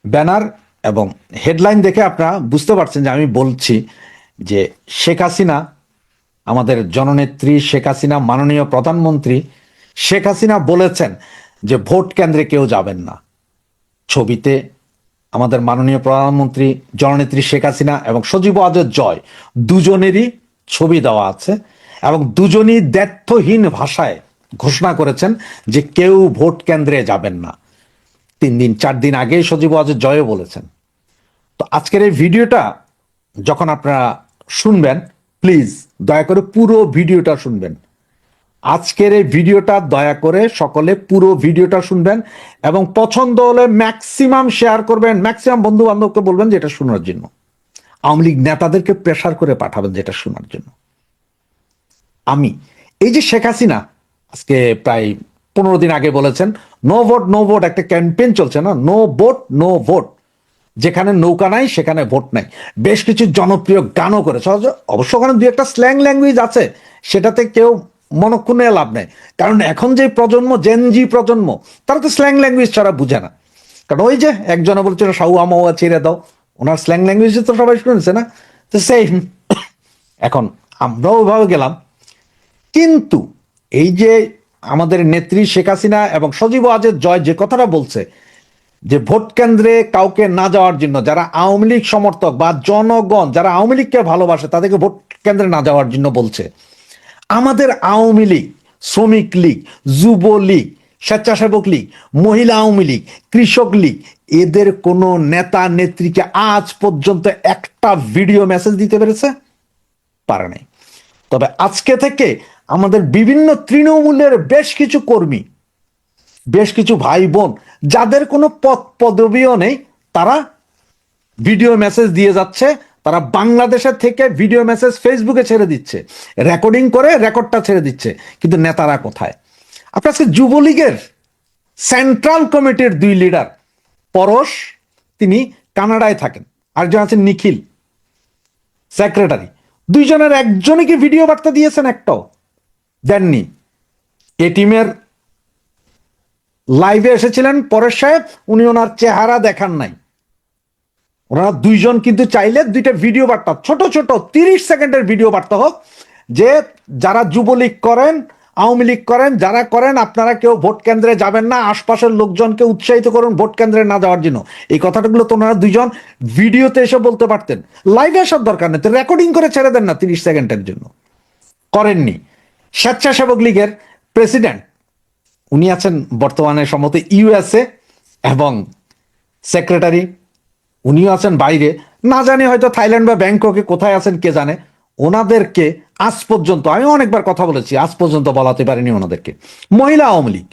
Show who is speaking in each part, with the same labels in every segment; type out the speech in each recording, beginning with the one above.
Speaker 1: Banner এবং headline দেখে আপনারা বুঝতে পারছেন যে আমি বলছি যে শেখ হাসিনা, আমাদের জননেত্রী শেখ হাসিনা, মাননীয় প্রধানমন্ত্রী শেখ হাসিনা বলেছেন যে ভোট কেন্দ্রে কেউ যাবেন না। ছবিতে আমাদের মাননীয় প্রধানমন্ত্রী জননেত্রী শেখ হাসিনা এবং সজীব ওয়াজেদ জয় দুজনেরই ছবি দেওয়া আছে এবং দুজনই দ্ব্যর্থহীন ভাষায় ঘোষণা করেছেন যে কেউ ভোট কেন্দ্রে যাবেন না। 3 দিন 4 দিন আগে সজীব ওয়াজেদ জয়ও বলেছেন। তো আজকের এই ভিডিওটা যখন আপনারা শুনবেন, প্লিজ দয়া করে পুরো ভিডিওটা শুনবেন। আজকের এই ভিডিওটা দয়া করে সকলে পুরো ভিডিওটা শুনবেন এবং পছন্দ হলে ম্যাক্সিমাম শেয়ার করবেন, ম্যাক্সিমাম বন্ধু বান্ধবকে বলবেন যে এটা শোনার জন্য, আওয়ামী লীগ নেতাদেরকে প্রেশার করে পাঠাবেন যেটা শোনার জন্য। আমি এই যে শেখ হাসিনা আজকে প্রায় 15 দিন আগে বলেছেন নো ভোট নো ভোট, একটা ক্যাম্পেইন চলছে না, নো ভোট নো ভোট, যেখানে নৌকা নাই সেখানে ভোট নাই। বেশ কিছু জনপ্রিয় গানও করেছে, অবশ্য ওখানে দুই একটা স্ল্যাং ল্যাঙ্গুয়েজ আছে, সেটাতে কেউ মনক্ষুণ্ণ লাভ নেই, কারণ এখন যে প্রজন্ম, জেনজি প্রজন্ম, তারা তো স্ল্যাং ল্যাঙ্গুয়েজ ছাড়া বুঝে না। কারণ ওই যে একজনে বলছিল সাউয়া মাওয়া ছেড়ে দাও, ওনার স্ল্যাং ল্যাঙ্গুয়েজ তো সবাই শুনেছে না, তো সেই এখন আমরাও ওইভাবে গেলাম। কিন্তু এই যে আমাদের নেত্রী শেখ হাসিনা এবং সজীব ওয়াজেদ জয় যে কথাটা বলছে যে ভোট কেন্দ্রে কাউকে না যাওয়ার জন্য, যারা আওয়ামী লীগ সমর্থক বা জনগণ যারা আওয়ামী লীগকে ভালোবাসে তাদেরকে ভোট কেন্দ্রে না যাওয়ার জন্য বলছে, আমাদের আওয়ামী লীগ, শ্রমিক লীগ, যুবলীগ, স্বেচ্ছাসেবক লীগ, মহিলা আওয়ামী লীগ, কৃষক লীগ, এদের কোন নেতা নেত্রীকে আজ পর্যন্ত একটা ভিডিও মেসেজ দিতে পেরেছে? পারে নাই। তবে আজকে থেকে আমাদের বিভিন্ন তৃণমূলের বেশ কিছু কর্মী, বেশ কিছু ভাই বোন যাদের কোনো পদ পদবিও নেই, তারা ভিডিও মেসেজ দিয়ে যাচ্ছে। তারা বাংলাদেশের থেকে ভিডিও মেসেজ ফেসবুকে ছেড়ে দিচ্ছে, রেকর্ডিং করে রেকর্ডটা ছেড়ে দিচ্ছে। কিন্তু নেতারা কোথায়? আপনার আজকে যুবলীগের সেন্ট্রাল কমিটির 2 লিডার, পরশ, তিনি কানাডায় থাকেন, আরেকজন আছেন নিখিল, সেক্রেটারি, দুইজনের একজনই কি ভিডিও বার্তা দিয়েছেন? একটাও দেননি। এ টিমের লাইভে এসেছিলেন পরেশ সাহেব, উনি ওনার চেহারা দেখান নাই। ওনারা দুইজন কিন্তু চাইলে 2টা ভিডিও বার্তা, ছোট ছোট 30 সেকেন্ডের ভিডিও বার্তা হোক, যে যারা যুবলীগ করেন, আওয়ামী লীগ করেন, যারা করেন, আপনারা কেউ ভোট কেন্দ্রে যাবেন না, আশপাশের লোকজনকে উৎসাহিত করুন ভোট কেন্দ্রে না যাওয়ার জন্য। এই কথাগুলো তো ওনারা দুইজন ভিডিওতে এসে বলতে পারতেন, লাইভে আসার দরকার নেই, তো রেকর্ডিং করে ছেড়ে দেন না 30 সেকেন্ডের জন্য। করেননি। স্বেচ্ছাসেবক লীগের প্রেসিডেন্ট, উনি আছেন বর্তমানে সম্ভবত ইউএসএ, এবং সেক্রেটারি উনিও আছেন বাইরে, না জানি হয়তো থাইল্যান্ড বা ব্যাংককে, কোথায় আছেন কে জানে। ওনাদেরকে আজ পর্যন্ত, আমি অনেকবার কথা বলেছি, আজ পর্যন্ত বলাতে পারিনি ওনাদেরকে। মহিলা আওয়ামী লীগ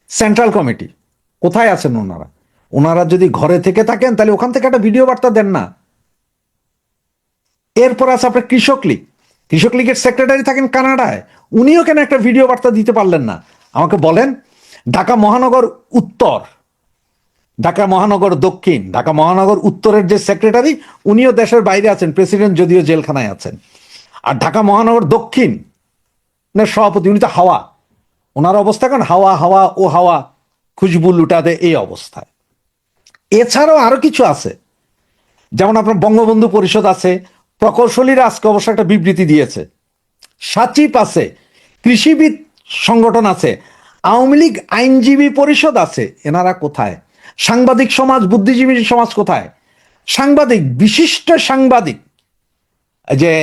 Speaker 1: সেন্ট্রাল কমিটি, কোথায় আছেন ওনারা? ওনারা যদি ঘরে থেকে থাকেন তাহলে ওখান থেকে একটা ভিডিও বার্তা দেন না। এরপর আছে আপনার কৃষক লীগ, কৃষক লীগের সেক্রেটারি থাকেন কানাডায়, উনিও কেন একটা ভিডিও বার্তা দিতে পারলেন না? আমাকে বলেন। ঢাকা মহানগর উত্তর, ঢাকা মহানগর দক্ষিণ, ঢাকা মহানগর উত্তরের যে সেক্রেটারি, উনিও দেশের বাইরে আছেন, প্রেসিডেন্ট যদিও জেলখানায় আছেন। আর ঢাকা মহানগর দক্ষিণ সভাপতি, উনি তো হাওয়া, ওনার অবস্থা এখন হাওয়া হাওয়া ও হাওয়া খুশবু লুটা দে, এই অবস্থায়। এছাড়াও আরো কিছু আছে, যেমন আপনার বঙ্গবন্ধু পরিষদ আছে, প্রকৌশলীরা আজকে অবশ্য একটা বিবৃতি দিয়েছে, সাচিব আছে, কৃষিবিদ সংগঠন আছে, আওয়ামী লীগ আইনজীবী পরিষদ আছে। এনারা কোথায়? সাংবাদিক সমাজ, বুদ্ধিজীবী সমাজ কোথায়? সাংবাদিক, বিশিষ্ট সাংবাদিক যে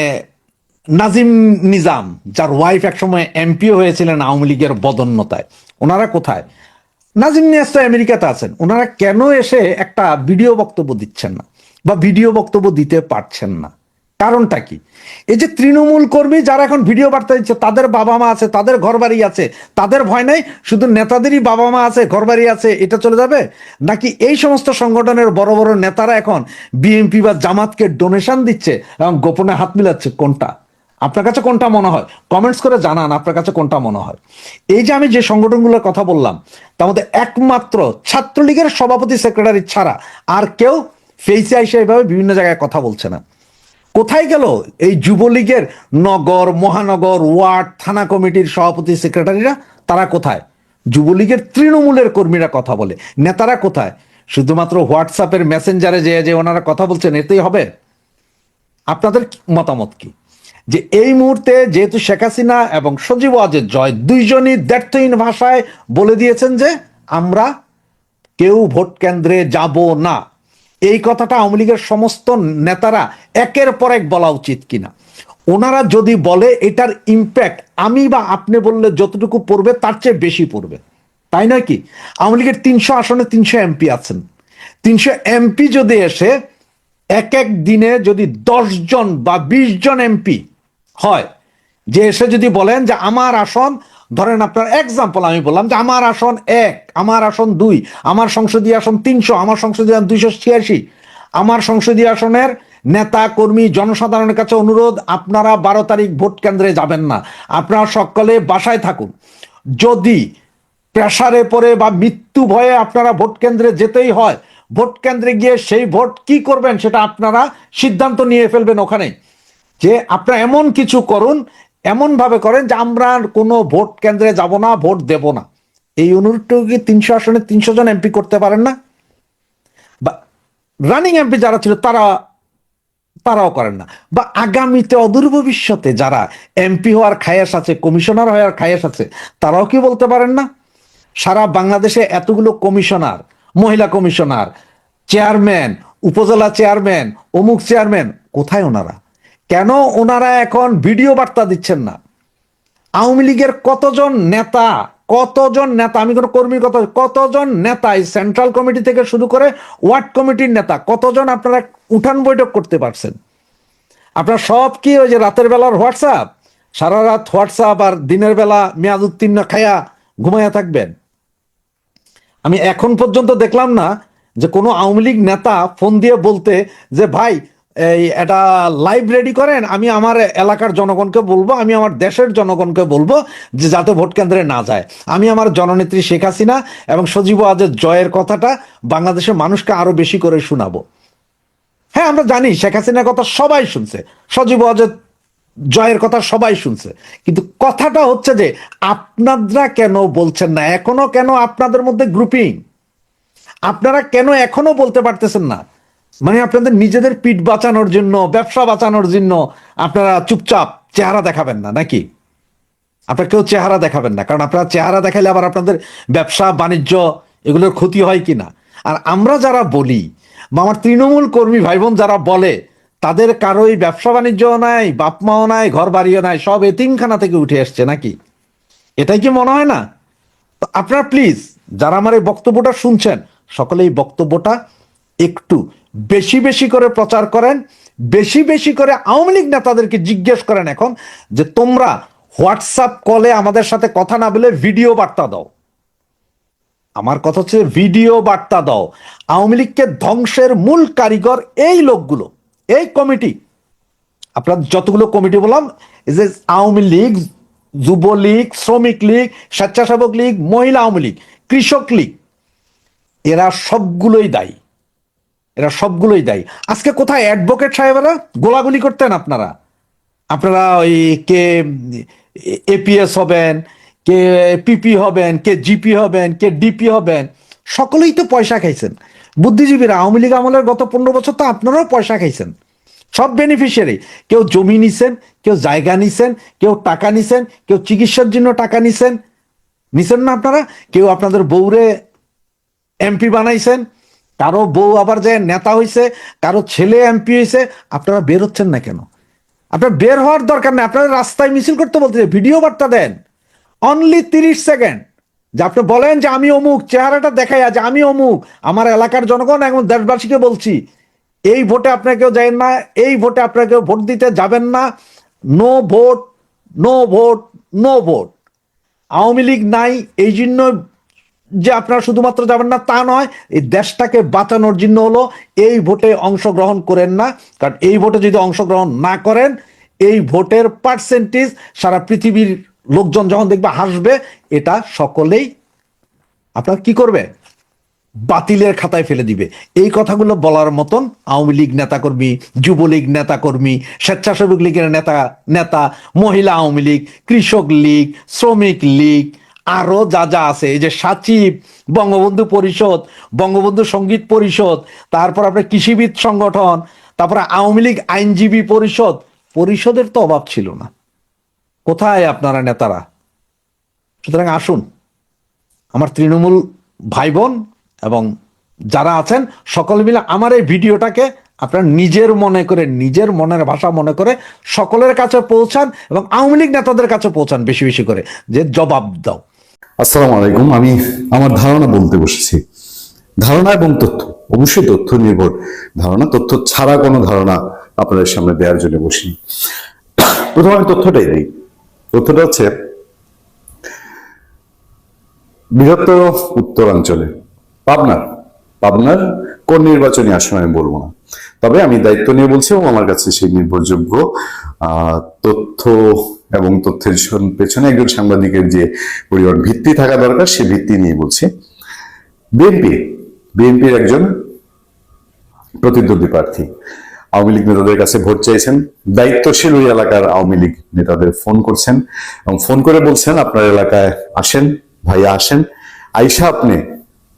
Speaker 1: নাজিম নিজাম, যার ওয়াইফ একসময় এমপিও হয়েছিলেন আওয়ামী লীগের বদন্যতায়, ওনারা কোথায়? নাজিম নিয়াজ তো আমেরিকাতে আছেন, ওনারা কেন এসে একটা ভিডিও বক্তব্য দিচ্ছেন না বা ভিডিও বক্তব্য দিতে পারছেন না? কারণটা কি? এই যে তৃণমূল কর্মী যারা এখন ভিডিও বার্তা দিচ্ছে, তাদের বাবা মা আছে, তাদের ঘর বাড়ি আছে, তাদের ভয় নাই, শুধু নেতাদেরই বাবা মা আছে, ঘর বাড়ি আছে, এটা চলে যাবে? নাকি এই সমস্ত সংগঠনের বড় বড় নেতারা এখন বিএনপি বা জামাতকে ডোনেশন দিচ্ছে এবং গোপনে হাত মিলাচ্ছে? কোনটা আপনার কাছে কোনটা মনে হয়? কমেন্টস করে জানান আপনার কাছে কোনটা মনে হয়। এই যে আমি যে সংগঠনগুলোর কথা বললাম, তার মধ্যে একমাত্র ছাত্রলীগের সভাপতি সেক্রেটারি ছাড়া আর কেউ ফেসে আইসে এইভাবে বিভিন্ন জায়গায় কথা বলছে না। কোথায় গেল এই যুবলীগের নগর, মহানগর, ওয়ার্ড, থানা কমিটির সভাপতি সেক্রেটারিরা? তারা কোথায়? যুবলীগের তৃণমূলের কর্মীরা কথা বলে, নেতারা কোথায়? শুধুমাত্র হোয়াটসঅ্যাপের মেসেঞ্জারে যে ওনারা কথা বলছেন এতেই হবে? আপনাদের মতামত কি? যে এই মুহূর্তে যেহেতু শেখ হাসিনা এবং সজীব ওয়াজেদ জয় দুইজনই দ্ব্যর্থহীন ভাষায় বলে দিয়েছেন যে আমরা কেউ ভোট কেন্দ্রে যাব না, এই কথাটা আওয়ামী লীগের সমস্ত নেতারা একের পর এক বলা উচিত কিনা? ওনারা যদি বলে এটার ইম্প্যাক্ট আমি বা আপনি বললে যতটুকু পড়বে তার চেয়ে বেশি পড়বে, তাই নয় কি? আওয়ামী লীগের 300 আসনে 300 এমপি আছেন। 300 এমপি যদি এসে এক এক দিনে যদি 10 জন বা 20 জন এমপি হয়, যে এসে যদি বলেন যে আমার আসন, ধরেন আপনার এক্সাম্পল আমি বললাম যে আমার আসন 1, আমার আসন 2, আমার সংসদীয় আসন 300, আমার সংসদীয় আসন 286, আমার সংসদীয় আসনের নেতা কর্মী জনসাধারণের কাছে অনুরোধ, আপনারা 12 তারিখ ভোট কেন্দ্রে যাবেন না, আপনারা সকলে বাসায় থাকুন। যদি প্রেসারে পড়ে বা মৃত্যু ভয়ে আপনারা ভোট কেন্দ্রে যেতেই হয়, ভোট কেন্দ্রে গিয়ে সেই ভোট কি করবেন সেটা আপনারা সিদ্ধান্ত নিয়ে ফেলবেন ওখানে, যে আপনারা এমন কিছু করুন, এমন ভাবে করেন যে আমরা কোনো ভোট কেন্দ্রে যাব না, ভোট দেব না। এই অনুরোধটুকু কি 300 আসনে 300 জন এমপি করতে পারেন না? বা রানিং এমপি যারা ছিল তারাও করেন না? বা আগামীতে অদূর ভবিষ্যতে যারা এমপি হওয়ার খায়াস আছে, কমিশনার হওয়ার খায়াস আছে, তারাও কি বলতে পারেন না? সারা বাংলাদেশে এতগুলো কমিশনার, মহিলা কমিশনার, চেয়ারম্যান, উপজেলা চেয়ারম্যান, অমুক চেয়ারম্যান, কোথায় ওনারা? কেন ওনারা এখন ভিডিও বার্তা দিচ্ছেন না? আওয়ামী লীগের কতজন নেতা, আমি কোনো কর্মীর কথা, কতজন নেতা সেন্ট্রাল কমিটি থেকে শুরু করে ওয়ার্ড কমিটির নেতা কতজন আপনারা উঠান বৈঠক করতে পারছেন? আপনারা সব কি ওই যে রাতের বেলার হোয়াটসঅ্যাপ, সারা রাত হোয়াটসঅ্যাপ আর দিনের বেলা মেয়াদ উত্তীর্ণ খায়া ঘুমাইয়া থাকবেন? আমি এখন পর্যন্ত দেখলাম না যে কোনো আওয়ামী লীগ নেতা ফোন দিয়ে বলতে যে ভাই এই এটা লাইভ রেডি করেন, আমি আমার এলাকার জনগণকে বলবো, আমি আমার দেশের জনগণকে বলবো যে যাতে ভোট কেন্দ্রে না যায়, আমি আমার জননেত্রী শেখ হাসিনা এবং সজীব ওয়াজেদ জয়ের কথাটা বাংলাদেশের মানুষকে আরো বেশি করে শোনাবো। হ্যাঁ, আমরা জানি শেখ হাসিনার কথা সবাই শুনছে, সজীব ওয়াজেদ জয়ের কথা সবাই শুনছে, কিন্তু কথাটা হচ্ছে যে আপনারা কেন বলছেন না? এখনো কেন আপনাদের মধ্যে গ্রুপিং? আপনারা কেন এখনো বলতে পারতেছেন না? মানে আপনাদের নিজেদের পিঠ বাঁচানোর জন্য, ব্যবসা বাঁচানোর জন্য আপনারা চুপচাপ চেহারা দেখাবেন না নাকি? আপনারা কেউ চেহারা দেখাবেন না, কারণ আপনারা চেহারা দেখাইলে আবার আপনাদের ব্যবসা বাণিজ্য এগুলোর ক্ষতি হয় কিনা। আর আমরা যারা বলি বা আমার তৃণমূল কর্মী ভাই বোন যারা বলে, তাদের কারোই ব্যবসা বাণিজ্য নাই, বাপ মাও নাই, ঘর বাড়িও নাই, সব এতিমখানা থেকে উঠে আসছে নাকি? এটাই কি মনে হয় না? তো আপনারা প্লিজ যারা আমার এই বক্তব্যটা শুনছেন, সকলে এই বক্তব্যটা একটু বেশি বেশি করে প্রচার করেন, বেশি বেশি করে আওয়ামী লীগ নেতাদেরকে জিজ্ঞেস করেন এখন যে তোমরা হোয়াটসঅ্যাপ কলে আমাদের সাথে কথা না বলে ভিডিও বার্তা দাও। আমার কথা হচ্ছে ভিডিও বার্তা দাও। আওয়ামী লীগকে ধ্বংসের মূল কারিগর এই লোকগুলো, এই কমিটি, আপনার যতগুলো কমিটি বললাম, এই যে আওয়ামী লীগ, যুবলীগ, শ্রমিক লীগ, স্বেচ্ছাসেবক লীগ, মহিলা আওয়ামী লীগ, কৃষক লীগ, এরা সবগুলোই দায়ী, এরা সবগুলোই দায়ী। আজকে কোথায় অ্যাডভোকেট সাহেবেরা গোলাগুলি করতেন? আপনারা ওই কে এপিএস হবেন, কে পিপি হবেন, কে জিপি হবেন, কে ডিপি হবেন, সকলেই তো পয়সা খাইছেন। বুদ্ধিজীবীরা আওয়ামী লীগ আমলের গত 15 বছর তো আপনারাও পয়সা খাইছেন, সব বেনিফিশিয়ারি। কেউ জমি নিছেন, কেউ জায়গা নিছেন, কেউ টাকা নিছেন, কেউ চিকিৎসার জন্য টাকা নিছেন, নিছেন না আপনারা? কেউ আপনাদের বউরে এমপি বানাইছেন, কারো বউ আবার যে নেতা হইছে, কারো ছেলে এমপি হয়েছে। আপনারা বের হচ্ছেন না কেন? আপনার বের হওয়ার দরকার নেই, আপনারা রাস্তায় মিছিল করতে বলতে ভিডিও বার্তা দেন, অনলি 30 সেকেন্ড, যে আপনি বলেন যে আমি অমুক, চেহারাটা দেখাই যে আমি অমুক, আমার এলাকার জনগণ এবং দেশবাসীকে বলছি এই ভোটে আপনারা কেউ যাবেন না, এই ভোটে আপনারা কেউ ভোট দিতে যাবেন না, no vote, no vote, no vote. Awami League নাই এই জন্য যে আপনারা শুধুমাত্র যাবেন না তা নয়, এই দেশটাকে বাঁচানোর জন্য হলো এই ভোটে অংশগ্রহণ করেন না। কারণ এই ভোটে যদি অংশগ্রহণ না করেন, এই ভোটের পার্সেন্টেজ সারা পৃথিবীর লোকজন যখন দেখবে হাসবে, এটা সকলেই আপনার কি করবে? বাতিলের খাতায় ফেলে দিবে। এই কথাগুলো বলার মতন আওয়ামী লীগ নেতাকর্মী, যুবলীগ নেতাকর্মী, স্বেচ্ছাসেবক লীগের নেতা, মহিলা আওয়ামী লীগ, কৃষক লীগ, শ্রমিক লীগ, আরো যা যা আছে, এই যে সাচিব, বঙ্গবন্ধু পরিষদ, বঙ্গবন্ধু সঙ্গীত পরিষদ, তারপর আপনার কৃষিবিদ সংগঠন, তারপরে আওয়ামী লীগ আইনজীবী পরিষদ, পরিষদের তো অভাব ছিল না। কোথায় আপনারা নেতারা? সুতরাং আসুন, আমার তৃণমূল ভাই বোন এবং যারা আছেন সকলে মিলে আমার এই ভিডিওটাকে আপনার নিজের মনে করে, নিজের মনের ভাষা মনে করে সকলের কাছে পৌঁছান এবং আওয়ামী লীগ নেতাদের কাছে পৌঁছান বেশি বেশি করে, যে জবাব দাও।
Speaker 2: আসসালামু আলাইকুম। আমি আমার ধারণা বলতে বসেছি। ধারণা এবং তথ্য, অবশ্যই তথ্য নির্ভর ধারণা, তথ্য ছাড়া কোনো ধারণা আপনাদের সামনে দেওয়ার জন্য বসিনি। প্রথমে আমি তথ্যটাই দিই। তথ্যটা হচ্ছে বৃহত্তর উত্তরাঞ্চলে পাবনার কোন নির্বাচনী আসন আমি বলবো না, তবে আমি দায়িত্ব নিয়ে বলছি এবং আমার কাছে সেই নির্ভরযোগ্য তথ্য এবং তথ্যের পেছনে একজন সাংবাদিকের যে পরিমাণ ভিত্তি থাকা দরকার সে ভিত্তি নিয়ে বলছি। বিএনপির একজন প্রতিদ্বন্দ্বী প্রার্থী আওয়ামী লীগ নেতাদের কাছে ভোট চাইছেন। দায়িত্বশীল ওই এলাকার আওয়ামী লীগ নেতাদের ফোন করছেন এবং ফোন করে বলছেন, আপনার এলাকায় আসেন ভাইয়া, আসেন, আইসা আপনি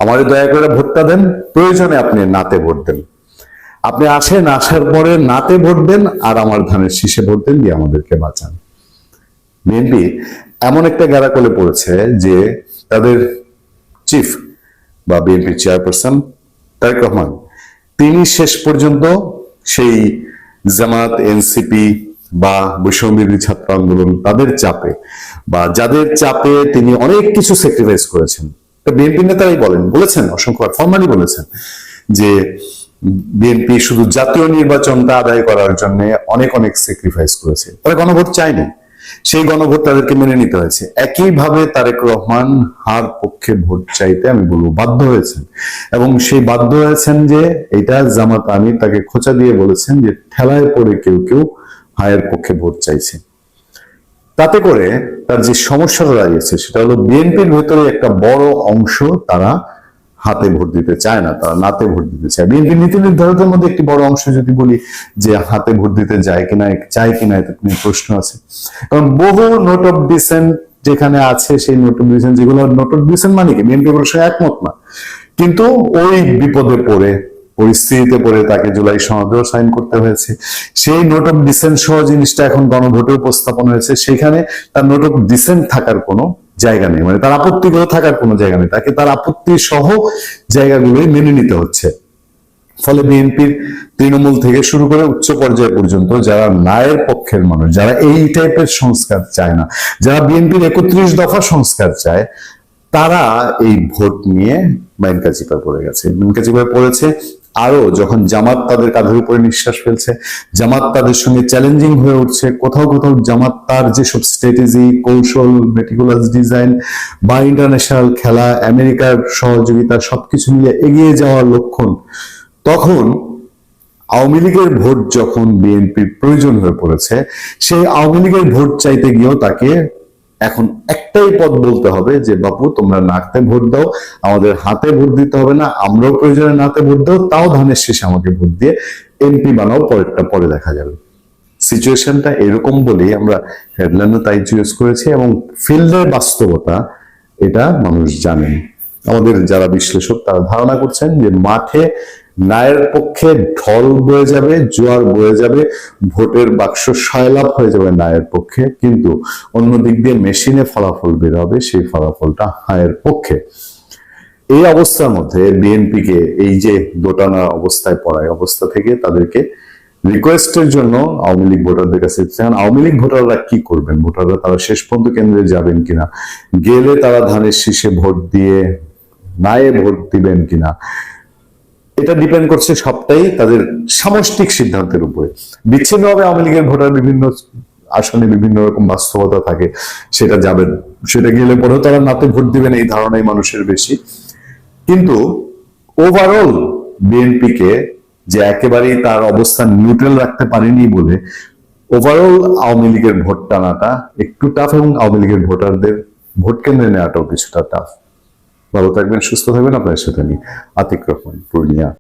Speaker 2: আমাদের দয়া করে ভোটটা দেন, প্রয়োজনে আপনি নাতে ভোট দেন, আপনি আসেন, আসার পরে নাতে ভোট দেন আর আমার ধানের শীষে ভোট দেন, দিয়ে আমাদেরকে বাঁচান। বিএনপি এমন একটা গ্যারাকলে পড়েছে যে তাদের চিফ বা বিএনপির চেয়ারপারসন তারেক রহমান, তিনি শেষ পর্যন্ত সেই জামাত, এনসিপি বা বৈষম্যবিরোধী ছাত্র আন্দোলন তাদের চাপে বা যাদের চাপে তিনি অনেক কিছু স্যাক্রিফাইস করেছেন। বিএনপি নেতারাই বলেছেন অসংখ্য ফরমালি বলেছেন যে বিএনপি শুধু জাতীয় নির্বাচনটা আদায় করার জন্য অনেক অনেক স্যাক্রিফাইস করেছে, তারা গণভোট চায়নি, সেই গণভোট তাদেরকে মেনে নিতে হয়েছে। একইভাবে তারেক রহমান হার পক্ষে ভোট চাইতে আমি বলবো বাধ্য হয়েছেন, এবং সেই বাধ্য হয়েছেন যে এটা জামাত আমির তাকে খোঁচা দিয়ে বলেছেন যে ঠেলায় পড়ে কেউ কেউ হায়ের পক্ষে ভোট চাইছে। তাতে করে তার যে সমস্যাটা দাঁড়িয়েছে সেটা হলো বিএনপির ভেতরে একটা বড় অংশ তারা হাতে ভোট দিতে চায় না, তারা নাতে ভোট দিতে চায়। বিএনপি নীতি নির্ধারকদের মধ্যে একটি বড় অংশ যদি বলি যে হাতে ভোট দিতে যায় কিনা, চায় কিনা, এটা নিয়ে প্রশ্ন আছে। কারণ বহু নোট অফ ডিসেন্ট যেখানে আছে, সেই নোট অফ ডিসেন্ট যেগুলো নোট অফ ডিসেন্ট মানে কি বিএনপি কোনো সময় একমত না, কিন্তু ওই বিপদে পড়ে, পরিস্থিতিতে পড়ে তাকে জুলাই সনদেও সাইন করতে হয়েছে। সেই নোট অফ ডিসেন্ট সহ জিনিসটা এখন গণভোটে উপস্থাপন হয়েছে, সেখানে তার নোট অফ ডিসেন্ট থাকার কোনো জায়গা নেই, মানে তার আপত্তিগুলো থাকার কোনো জায়গা নেই, তাকে তার আপত্তি সহ জায়গাগুলোই মেনে নিতে হচ্ছে। ফলে বিএনপির তৃণমূল থেকে শুরু করে উচ্চ পর্যায় পর্যন্ত যারা ন্যায়ের পক্ষের মানুষ, যারা এই টাইপের সংস্কার চায় না, যারা বিএনপির 31 দফা সংস্কার চায়, তারা এই ভোট নিয়ে মাইনকা চিপায় পড়ে গেছে। মাইনকা চিপায় পড়েছে আরো যখন জামাত তাদের কাঁধের উপরে নিঃশ্বাস ফেলছে, জামাত তাদের সঙ্গে চ্যালেঞ্জিং হয়ে উঠছে। কোথাও কোথাও জামাত তার যেসব স্ট্র্যাটেজি, কৌশল, মেটিকুলাস ডিজাইন বা ইন্টারন্যাশনাল খেলা, আমেরিকার সহযোগিতা সবকিছু মিলে এগিয়ে যাওয়ার লক্ষণ, তখন আওয়ামী লীগের ভোট যখন বিএনপির প্রয়োজন হয়ে পড়েছে, সেই আওয়ামী লীগের ভোট চাইতে গিয়েও তাকে এখন একটাই পথ বলতে হবে যে বাপু তোমরা নাতে ভোট দাও, আমাদের হাতে ভোট দিতে হবে না, আমরাও প্রয়োজনে নাতে ভোট দাও, তাও ধানের শেষে আমাকে ভোট দিয়ে এমপি বানাও, পরেরটা পরে দেখা যাবে। সিচুয়েশনটা এরকম বলেই আমরা হেডলাইনও তাই চুজ করেছি, এবং ফিল্ডের বাস্তবতা এটা মানুষ জানেন। আমাদের যারা বিশ্লেষক তারা ধারণা করছেন যে মাঠে ন্যায়ের পক্ষে ঢল বয়ে যাবে, জোয়ার বয়ে যাবে, ভোটের বাক্স সয়লাভ হয়ে যাবে ন্যায়ের পক্ষে, কিন্তু অন্য দিক দিয়ে মেশিনে ফলাফল বের হবে, সেই ফলাফলটা হায়ের পক্ষে। এই অবস্থার মধ্যে বিএনপিকে এই যে দোটানা অবস্থায় পড়ায় অবস্থা থেকে তাদেরকে রিকোয়েস্টের জন্য আওয়ামী লীগ ভোটারদের কাছে, আওয়ামী লীগ ভোটাররা কি করবেন, ভোটাররা তারা শেষ পর্যন্ত কেন্দ্রে যাবেন কিনা, গেলে তারা ধানের শীষে ভোট দিয়ে নায়ে ভোট দিবেন কিনা, এটা ডিপেন্ড করছে সবটাই তাদের সামষ্টিক সিদ্ধান্তের উপরে। বিচ্ছিন্নভাবে আওয়ামী লীগের ভোটার বিভিন্ন আসনে বিভিন্ন রকম বাস্তবতা থাকে, সেটা যাবেন, সেটা গেলে পরেও তারা নাতে ভোট দিবেন, এই ধারণাই মানুষের বেশি। কিন্তু ওভারঅল বিএনপিকে যে একেবারেই তার অবস্থান নিউট্রাল রাখতে পারেনি বলে ওভারঅল আওয়ামী লীগের ভোট টানাটা একটু টাফ, এবং আওয়ামী লীগের ভোটারদের ভোট কেন্দ্রে নেওয়াটাও কিছুটা টাফ। ভালো থাকবেন, সুস্থ থাকবেন। আপনার সাথে আমি আতিক রহমান, পূর্ণিয়া।